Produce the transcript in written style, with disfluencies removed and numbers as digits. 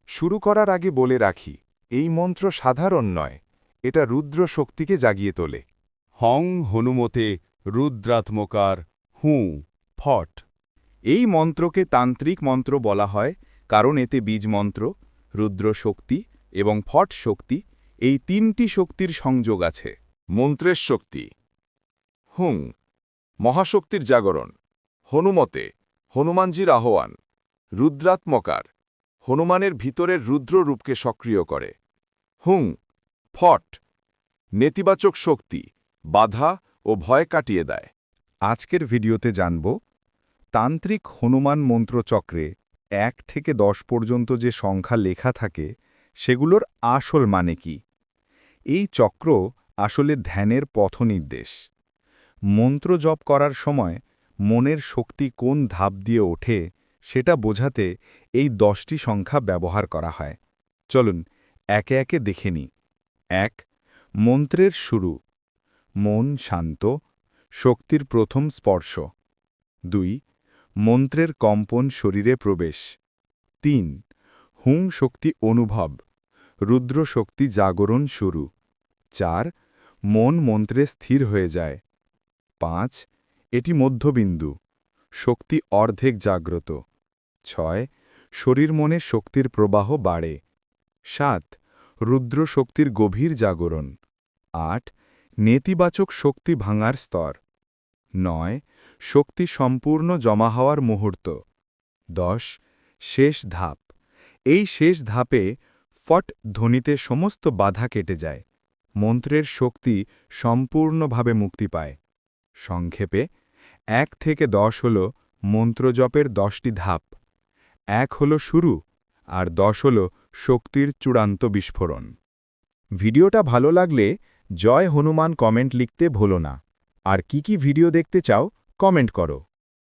শুরু করার আগে বলে রাখি, এই মন্ত্র সাধারণ নয়, এটা রুদ্র শক্তিকে জাগিয়ে তোলে। হং হনুমতে রুদ্রাত্মকার হুঁ ফট। এই মন্ত্রকে তান্ত্রিক মন্ত্র বলা হয় কারণ এতে বীজ মন্ত্র, রুদ্র শক্তি এবং ফট শক্তি এই তিনটি শক্তির সংযোগ আছে। মন্ত্রের শক্তি। হুং, মহাশক্তির জাগরণ। হনুমতে, হনুমানজির আহ্বান। রুদ্রাত্মকার, হনুমানের ভিতরের রুদ্র রূপকে সক্রিয় করে। হুং, ফট, নেতিবাচক শক্তি, বাধা ও ভয় কাটিয়ে দেয়। আজকের ভিডিওতে জানব তান্ত্রিক হনুমান মন্ত্রচক্রে 1 থেকে 10 পর্যন্ত যে সংখ্যা লেখা থাকে সেগুলোর আসল মানে কি। এই চক্র আসলে ধ্যানের পথনির্দেশ। মন্ত্র জপ করার সময় মনের শক্তি কোন ধাপ দিয়ে ওঠে সেটা বোঝাতে এই 10টি সংখ্যা ব্যবহার করা হয়। চলুন একে একে দেখে নিই। 1. মন্ত্রের শুরু, মন শান্ত, শক্তির প্রথম স্পর্শ। 2. মন্ত্রের কম্পন শরীরে প্রবেশ। 3. হুং শক্তি অনুভব, রুদ্র শক্তি জাগরণ শুরু। 4. মন মন্ত্রে স্থির হয়ে যায়। 5. এটি মধ্যবিন্দু, শক্তি অর্ধেক জাগ্রত। 6. শরীর মনে শক্তির প্রবাহ বাড়ে। 7. রুদ্র শক্তির গভীর জাগরণ। 8. নেতিবাচক শক্তি ভাঙার স্তর। 9. শক্তি সম্পূর্ণ জমা হওয়ার মুহূর্ত। 10. শেষ ধাপ। এই শেষ ধাপে ফট ধ্বনিতে সমস্ত বাধা কেটে যায়, মন্ত্রের শক্তি সম্পূর্ণভাবে মুক্তি পায়। সংক্ষেপে 1 থেকে 10 হল মন্ত্রজপের 10টি ধাপ। 1 হল শুরু, আর 10 হল শক্তির চূড়ান্ত বিস্ফোরণ। ভিডিওটা ভালো লাগলে জয় হনুমান কমেন্ট লিখতে ভুলো না। আর কি ভিডিও দেখতে চাও কমেন্ট করো।